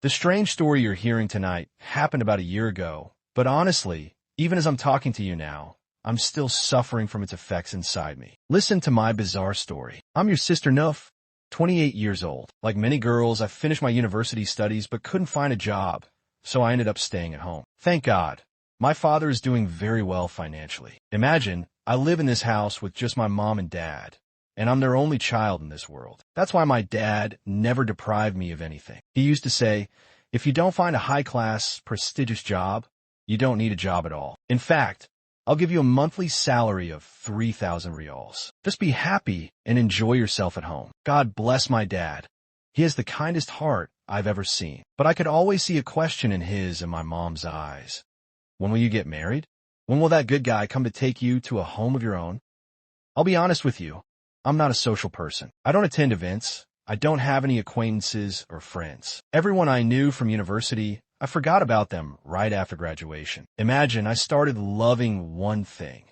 The strange story you're hearing tonight happened about a year ago, but honestly, even as I'm talking to you now, I'm still suffering from its effects inside me. Listen to my bizarre story. I'm your sister Noof, 28 years old. Like many girls, I finished my university studies but couldn't find a job, so I ended up staying at home. Thank God, my father is doing very well financially. Imagine, I live in this house with just my mom and dad, and I'm their only child in this world. That's why my dad never deprived me of anything. He used to say, if you don't find a high-class, prestigious job, you don't need a job at all. In fact, I'll give you a monthly salary of 3,000 riyals. Just be happy and enjoy yourself at home. God bless my dad. He has the kindest heart I've ever seen. But I could always see a question in his and my mom's eyes. When will you get married? When will that good guy come to take you to a home of your own? I'll be honest with you. I'm not a social person. I don't attend events. I don't have any acquaintances or friends. Everyone I knew from university, I forgot about them right after graduation. Imagine I started loving one thing,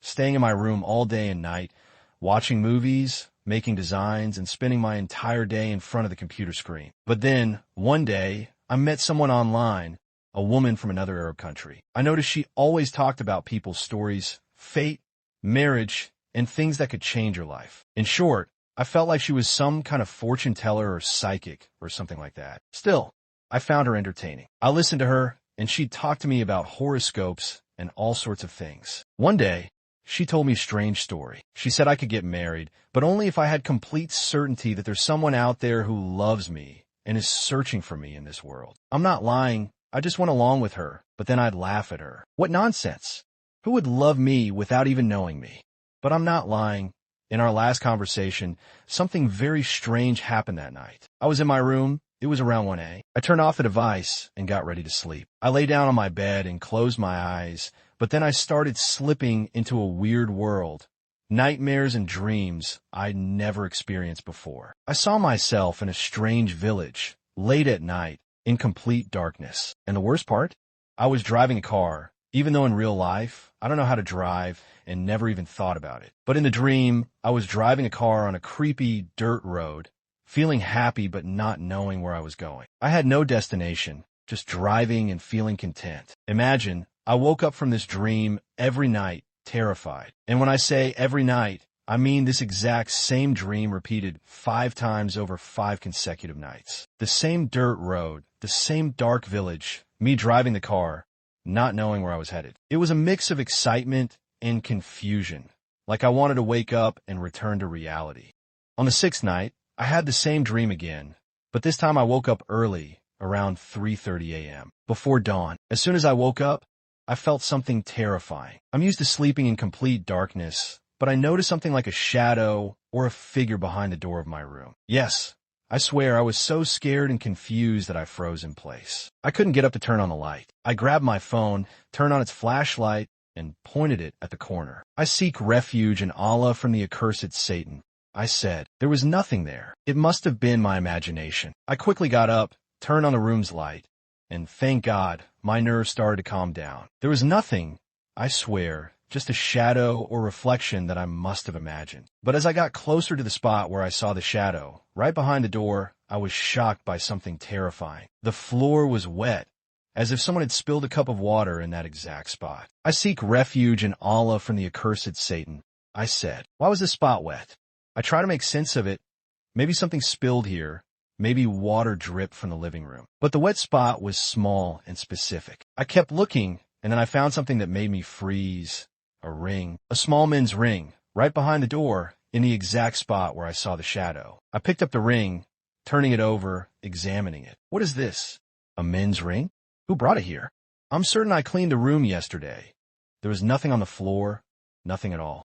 staying in my room all day and night, watching movies, making designs, and spending my entire day in front of the computer screen. But then, one day, I met someone online, a woman from another Arab country. I noticed she always talked about people's stories, fate, marriage, and things that could change your life. In short, I felt like she was some kind of fortune teller or psychic or something like that. Still, I found her entertaining. I listened to her, and she'd talk to me about horoscopes and all sorts of things. One day, she told me a strange story. She said I could get married, but only if I had complete certainty that there's someone out there who loves me and is searching for me in this world. I'm not lying. I just went along with her, but then I'd laugh at her. What nonsense! Who would love me without even knowing me? But I'm not lying. In our last conversation, something very strange happened that night. I was in my room. It was around 1 a.m. I turned off the device and got ready to sleep. I lay down on my bed and closed my eyes, but then I started slipping into a weird world. Nightmares and dreams I'd never experienced before. I saw myself in a strange village, late at night, in complete darkness. And the worst part? I was driving a car, even though in real life, I don't know how to drive and never even thought about it. But in the dream, I was driving a car on a creepy dirt road, feeling happy but not knowing where I was going. I had no destination, just driving and feeling content. Imagine, I woke up from this dream every night, terrified. And when I say every night, I mean this exact same dream repeated 5 times over 5 consecutive nights. The same dirt road, the same dark village, me driving the car, not knowing where I was headed. It was a mix of excitement and confusion, like I wanted to wake up and return to reality. On the 6th night, I had the same dream again, but this time I woke up early, around 3:30 a.m., before dawn. As soon as I woke up, I felt something terrifying. I'm used to sleeping in complete darkness, but I noticed something like a shadow or a figure behind the door of my room. Yes, I swear I was so scared and confused that I froze in place. I couldn't get up to turn on the light. I grabbed my phone, turned on its flashlight, and pointed it at the corner. I seek refuge in Allah from the accursed Satan, I said. There was nothing there. It must have been my imagination. I quickly got up, turned on the room's light, and thank God, my nerves started to calm down. There was nothing, I swear, just a shadow or reflection that I must have imagined. But as I got closer to the spot where I saw the shadow, right behind the door, I was shocked by something terrifying. The floor was wet, as if someone had spilled a cup of water in that exact spot. I seek refuge in Allah from the accursed Satan, I said. Why was the spot wet? I try to make sense of it. Maybe something spilled here. Maybe water dripped from the living room. But the wet spot was small and specific. I kept looking, and then I found something that made me freeze. A ring. A small men's ring, right behind the door, in the exact spot where I saw the shadow. I picked up the ring, turning it over, examining it. What is this? A men's ring? Who brought it here? I'm certain I cleaned the room yesterday. There was nothing on the floor, nothing at all.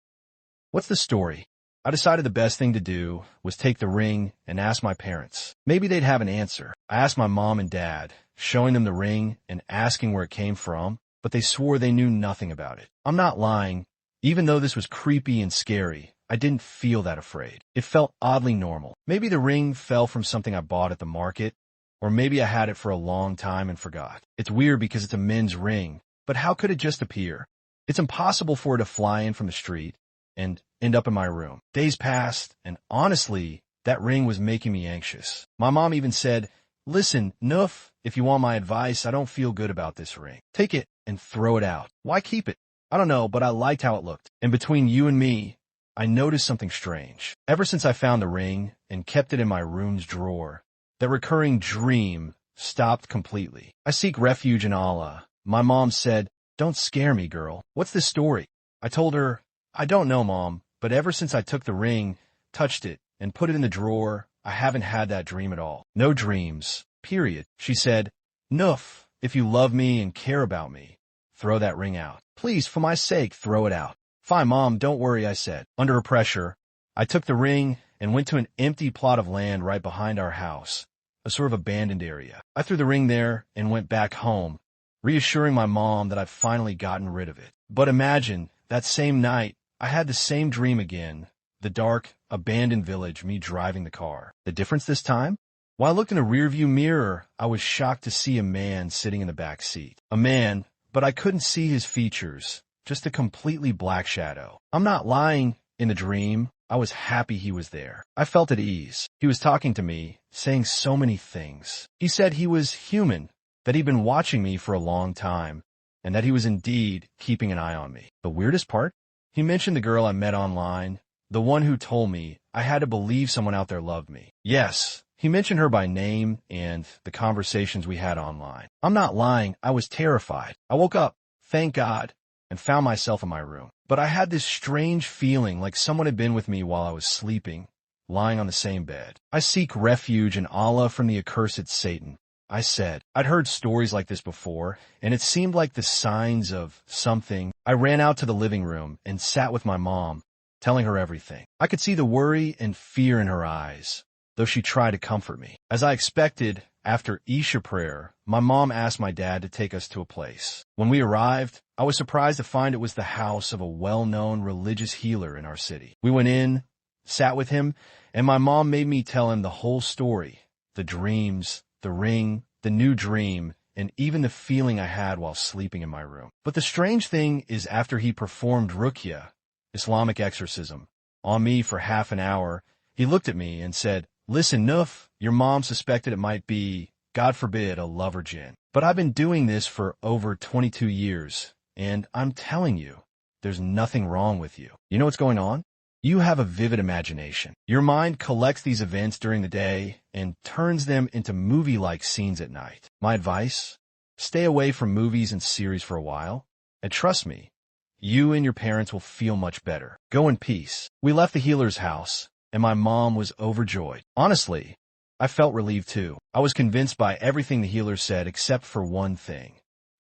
What's the story? I decided the best thing to do was take the ring and ask my parents. Maybe they'd have an answer. I asked my mom and dad, showing them the ring and asking where it came from, but they swore they knew nothing about it. I'm not lying. Even though this was creepy and scary, I didn't feel that afraid. It felt oddly normal. Maybe the ring fell from something I bought at the market, or maybe I had it for a long time and forgot. It's weird because it's a men's ring, but how could it just appear? It's impossible for it to fly in from the street and end up in my room. Days passed, and honestly, that ring was making me anxious. My mom even said, Listen, Noof, if you want my advice, I don't feel good about this ring. Take it and throw it out. Why keep it? I don't know, but I liked how it looked. And between you and me, I noticed something strange. Ever since I found the ring and kept it in my room's drawer, that recurring dream stopped completely. I seek refuge in Allah. My mom said, "Don't scare me, girl. What's this story?" I told her, "I don't know, Mom, but ever since I took the ring, touched it, and put it in the drawer, I haven't had that dream at all. No dreams. Period." She said, "Noof, if you love me and care about me, throw that ring out. Please, for my sake, throw it out." "Fine, Mom, don't worry," I said. Under pressure, I took the ring and went to an empty plot of land right behind our house, a sort of abandoned area. I threw the ring there and went back home, reassuring my mom that I'd finally gotten rid of it. But imagine, that same night, I had the same dream again, the dark, abandoned village, me driving the car. The difference this time? While I looked in a rearview mirror, I was shocked to see a man sitting in the back seat. A man, but I couldn't see his features, just a completely black shadow. I'm not lying. In the dream, I was happy he was there. I felt at ease. He was talking to me, saying so many things. He said he was human, that he'd been watching me for a long time, and that he was indeed keeping an eye on me. The weirdest part? He mentioned the girl I met online, the one who told me I had to believe someone out there loved me. Yes, he mentioned her by name and the conversations we had online. I'm not lying, I was terrified. I woke up, thank God, and found myself in my room. But I had this strange feeling like someone had been with me while I was sleeping, lying on the same bed. I seek refuge in Allah from the accursed Satan. I said, I'd heard stories like this before, and it seemed like the signs of something. I ran out to the living room and sat with my mom, telling her everything. I could see the worry and fear in her eyes, though she tried to comfort me. As I expected, after Isha prayer, my mom asked my dad to take us to a place. When we arrived, I was surprised to find it was the house of a well-known religious healer in our city. We went in, sat with him, and my mom made me tell him the whole story, the dreams, the ring, the new dream, and even the feeling I had while sleeping in my room. But the strange thing is after he performed ruqya, Islamic exorcism, on me for half an hour, he looked at me and said, "Listen, Noof, your mom suspected it might be, God forbid, a lover jinn. But I've been doing this for over 22 years, and I'm telling you, there's nothing wrong with you. You know what's going on? You have a vivid imagination. Your mind collects these events during the day and turns them into movie-like scenes at night. My advice? Stay away from movies and series for a while, and trust me, you and your parents will feel much better. Go in peace." We left the healer's house, and my mom was overjoyed. Honestly, I felt relieved too. I was convinced by everything the healer said except for one thing.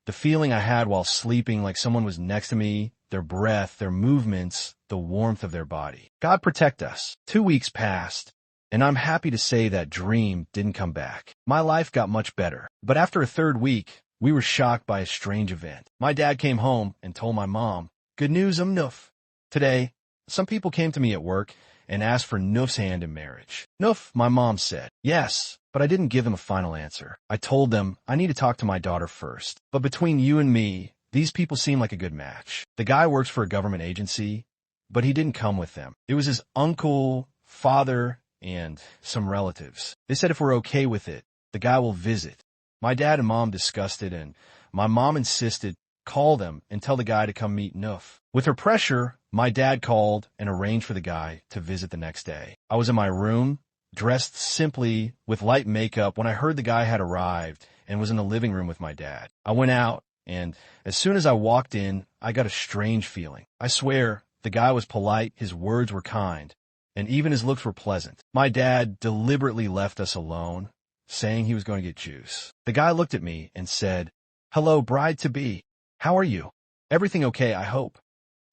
The feeling I had while sleeping like someone was next to me, their breath, their movements, the warmth of their body. God protect us. 2 weeks passed, and I'm happy to say that dream didn't come back. My life got much better. But after a third week, we were shocked by a strange event. My dad came home and told my mom, "Good news, Noof. Today, some people came to me at work and asked for Noof's hand in marriage." "Noof," my mom said. "Yes," but I didn't give them a final answer. I told them I need to talk to my daughter first. But between you and me, these people seem like a good match. The guy works for a government agency, but he didn't come with them. It was his uncle, father, and some relatives. They said if we're okay with it, the guy will visit. My dad and mom discussed it, and my mom insisted, call them and tell the guy to come meet Noof. With her pressure, my dad called and arranged for the guy to visit the next day. I was in my room, dressed simply with light makeup when I heard the guy had arrived and was in the living room with my dad. I went out, and as soon as I walked in, I got a strange feeling. I swear, the guy was polite, his words were kind, and even his looks were pleasant. My dad deliberately left us alone, saying he was going to get juice. The guy looked at me and said, "Hello, bride-to-be. How are you? Everything okay, I hope?"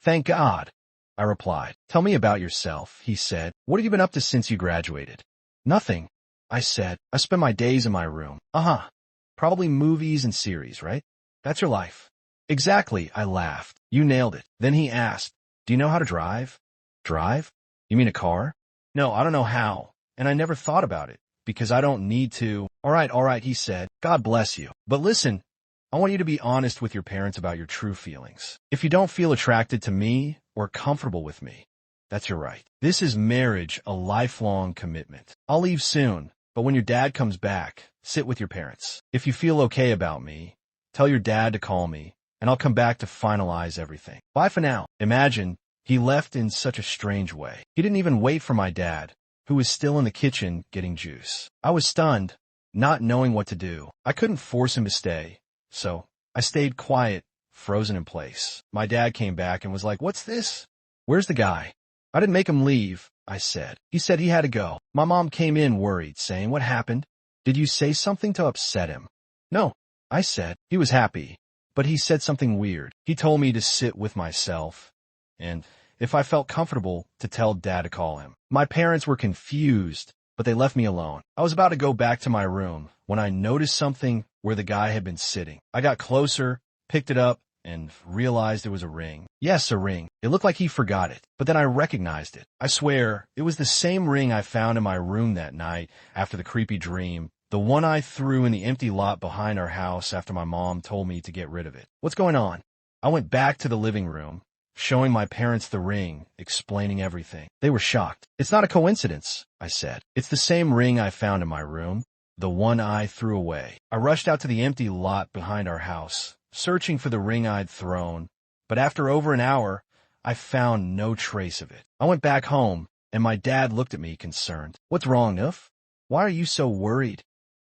"Thank God," I replied. "Tell me about yourself," he said. "What have you been up to since you graduated?" "Nothing," I said. "I spend my days in my room." "Uh-huh. Probably movies and series, right? That's your life." "Exactly," I laughed. "You nailed it." Then he asked, "Do you know how to drive?" "Drive? You mean a car?" "No, I don't know how, and I never thought about it, because I don't need to." All right, he said. "God bless you. But listen, I want you to be honest with your parents about your true feelings. If you don't feel attracted to me or comfortable with me, that's your right. This is marriage, a lifelong commitment. I'll leave soon, But when your dad comes back, sit with your parents. If you feel okay about me, tell your dad to call me, and I'll come back to finalize everything. Bye for now. Imagine, he left in such a strange way. He didn't even wait for my dad, who was still in the kitchen getting juice. I was stunned, not knowing what to do. I couldn't force him to stay, so I stayed quiet, frozen in place. My dad came back and was like, "What's this? Where's the guy?" "I didn't make him leave," I said. "He said he had to go." My mom came in worried, saying, "What happened? Did you say something to upset him?" "No," I said. "He was happy, but he said something weird. He told me to sit with myself, and if I felt comfortable, to tell Dad to call him." My parents were confused, but they left me alone. I was about to go back to my room when I noticed something where the guy had been sitting. I got closer, picked it up, and realized it was a ring. Yes, a ring. It looked like he forgot it, but then I recognized it. I swear, it was the same ring I found in my room that night after the creepy dream, the one I threw in the empty lot behind our house after my mom told me to get rid of it. "What's going on?" I went back to the living room, showing my parents the ring, explaining everything. They were shocked. "It's not a coincidence," I said. "It's the same ring I found in my room, the one I threw away." I rushed out to the empty lot behind our house, searching for the ring I'd thrown, but after over an hour, I found no trace of it. I went back home, and my dad looked at me concerned. "What's wrong, Nuf? Why are you so worried?"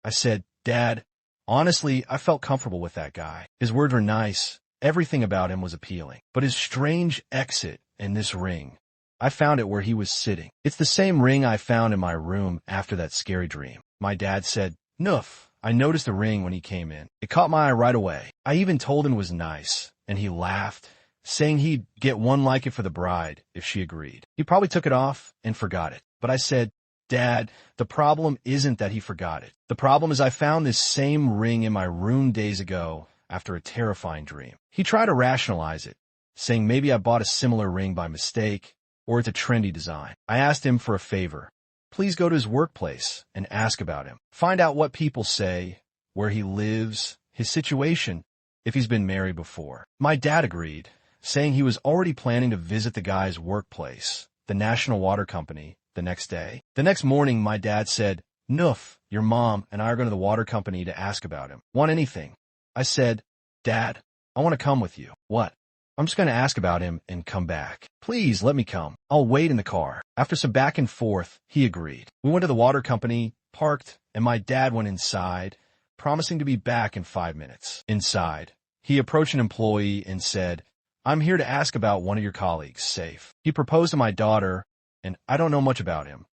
I said, "Dad, honestly, I felt comfortable with that guy. His words were nice. Everything about him was appealing. But his strange exit and this ring, I found it where he was sitting. It's the same ring I found in my room after that scary dream." My dad said, "Nuf, I noticed the ring when he came in. It caught my eye right away. I even told him it was nice, and he laughed, saying he'd get one like it for the bride if she agreed. He probably took it off and forgot it." But I said, "Dad, the problem isn't that he forgot it. The problem is I found this same ring in my room days ago after a terrifying dream." He tried to rationalize it, saying maybe I bought a similar ring by mistake, or it's a trendy design. I asked him for a favor. Please go to his workplace and ask about him. Find out what people say, where he lives, his situation, if he's been married before. My dad agreed, saying he was already planning to visit the guy's workplace, the National Water Company, the next day. The next morning, my dad said, "Nuf, your mom and I are going to the water company to ask about him. Want anything?" I said, "Dad, I want to come with you." "What?" "I'm just going to ask about him and come back. Please let me come. I'll wait in the car." After some back and forth, he agreed. We went to the water company, parked, and my dad went inside, promising to be back in 5 minutes. Inside, he approached an employee and said, "I'm here to ask about one of your colleagues, Safe. He proposed to my daughter, and I don't know much about him,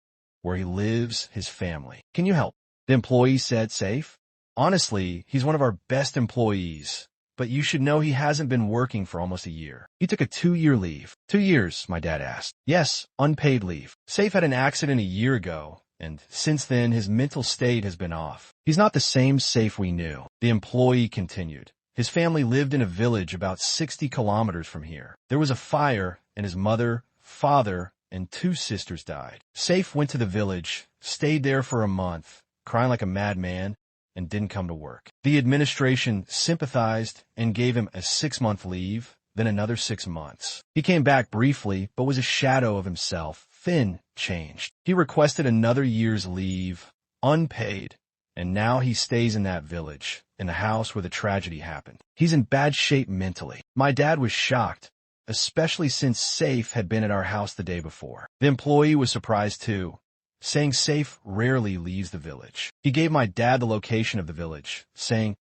where he lives, his family. Can you help?" The employee said, "Safe? Honestly, he's one of our best employees. But you should know he hasn't been working for almost a year. He took a 2-year leave." "2 years?" my dad asked. "Yes, unpaid leave. Safe had an accident a year ago, and since then his mental state has been off. He's not the same Safe we knew." The employee continued. "His family lived in a village about 60 kilometers from here. There was a fire, and his mother, father, and 2 sisters died. Safe went to the village, stayed there for a month, crying like a madman, and didn't come to work. The administration sympathized and gave him a 6-month leave, then another 6 months. He came back briefly, but was a shadow of himself, thin, changed. He requested another year's leave, unpaid, and now he stays in that village, in the house where the tragedy happened. He's in bad shape mentally." My dad was shocked, especially since Safe had been at our house the day before. The employee was surprised too, saying Safe rarely leaves the village. He gave my dad the location of the village, saying,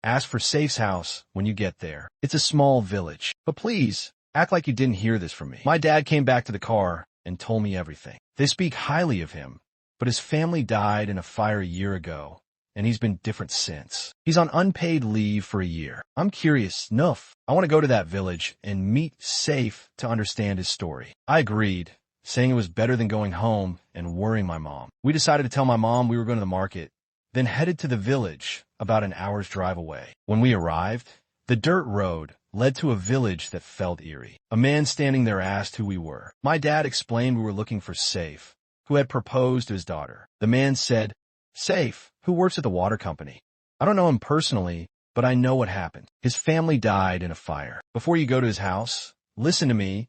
"Ask for Safe's house when you get there. It's a small village. But please, act like you didn't hear this from me." My dad came back to the car and told me everything. They speak highly of him, but his family died in a fire a year ago, and he's been different since. He's on unpaid leave for a year. I'm curious, Nuf. I want to go to that village and meet Safe to understand his story. I agreed, saying it was better than going home and worrying my mom. We decided to tell my mom we were going to the market, then headed to the village about an hour's drive away. When we arrived, the dirt road led to a village that felt eerie. A man standing there asked who we were. My dad explained we were looking for Safe, who had proposed to his daughter. The man said, "Safe, who works at the water company. I don't know him personally, but I know what happened. His family died in a fire. Before you go to his house, listen to me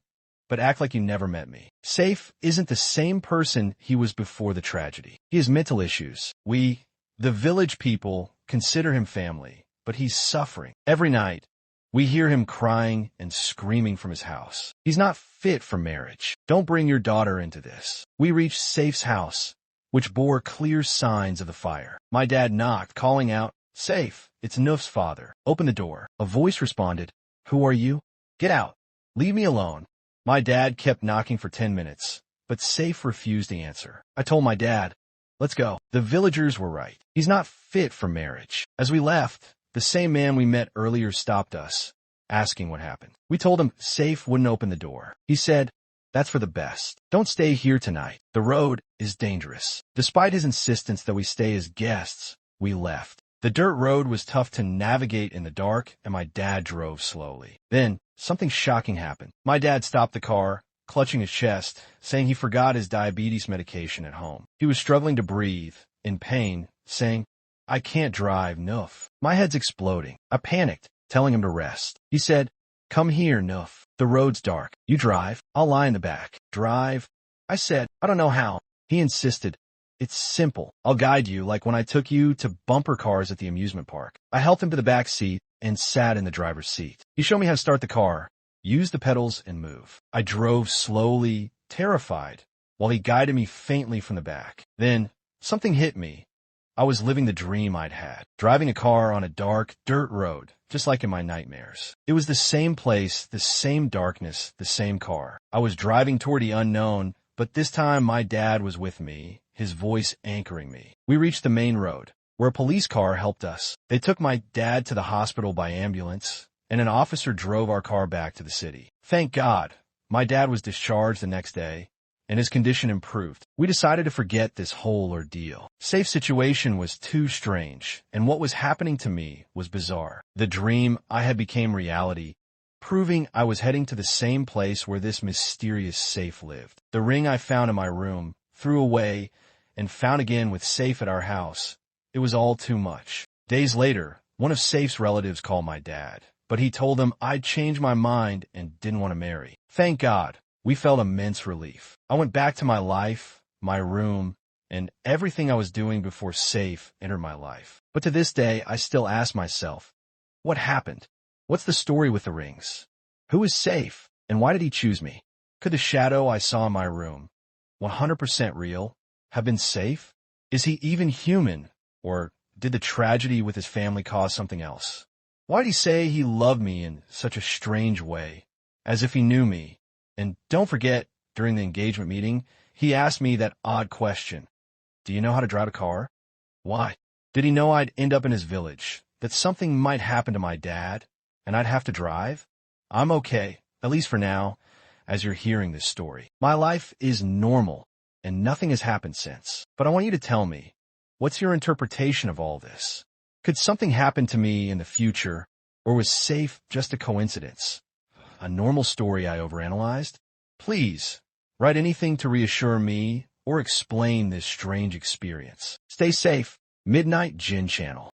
but act like you never met me. Saif isn't the same person he was before the tragedy. He has mental issues. We, the village people, consider him family, but he's suffering. Every night, we hear him crying and screaming from his house. He's not fit for marriage. Don't bring your daughter into this. We reached Saif's house, which bore clear signs of the fire. My dad knocked, calling out, "Saif, it's Nuf's father. Open the door." A voice responded, "Who are you? Get out. Leave me alone." My dad kept knocking for 10 minutes, but Saif refused to answer. I told my dad, "Let's go." The villagers were right. He's not fit for marriage. As we left, the same man we met earlier stopped us, asking what happened. We told him Saif wouldn't open the door. He said, "That's for the best. Don't stay here tonight. The road is dangerous." Despite his insistence that we stay as guests, we left. The dirt road was tough to navigate in the dark, and my dad drove slowly. Then, something shocking happened. My dad stopped the car, clutching his chest, saying he forgot his diabetes medication at home. He was struggling to breathe, in pain, saying, "I can't drive, Nuf." My head's exploding. I panicked, telling him to rest. He said, "Come here, Nuf. The road's dark. You drive. I'll lie in the back." "Drive?" I said, "I don't know how." He insisted, "It's simple. I'll guide you like when I took you to bumper cars at the amusement park." I helped him to the back seat and sat in the driver's seat. He showed me how to start the car, use the pedals, and move. I drove slowly, terrified, while he guided me faintly from the back. Then, something hit me. I was living the dream I'd had, driving a car on a dark, dirt road, just like in my nightmares. It was the same place, the same darkness, the same car. I was driving toward the unknown, but this time my dad was with me, his voice anchoring me. We reached the main road, where a police car helped us. They took my dad to the hospital by ambulance, and an officer drove our car back to the city. Thank God, my dad was discharged the next day, and his condition improved. We decided to forget this whole ordeal. Saif's situation was too strange, and what was happening to me was bizarre. The dream I had became reality, proving I was heading to the same place where this mysterious Saif lived. The ring I found in my room, threw away, and found again with Saif at our house. It was all too much. Days later, one of Saif's relatives called my dad, but he told them I'd changed my mind and didn't want to marry. Thank God, we felt immense relief. I went back to my life, my room, and everything I was doing before Saif entered my life. But to this day, I still ask myself, what happened? What's the story with the rings? Who is Saif, and why did he choose me? Could the shadow I saw in my room, 100% real, have been Saif? Is he even human, or did the tragedy with his family cause something else? Why did he say he loved me in such a strange way, as if he knew me? And don't forget, during the engagement meeting, he asked me that odd question. Do you know how to drive a car? Why? Did he know I'd end up in his village, that something might happen to my dad, and I'd have to drive? I'm okay, at least for now, as you're hearing this story. My life is normal, and nothing has happened since. But I want you to tell me, what's your interpretation of all this? Could something happen to me in the future, or was Saif just a coincidence? A normal story I overanalyzed? Please, write anything to reassure me or explain this strange experience. Stay safe. Midnight Jinn Channel.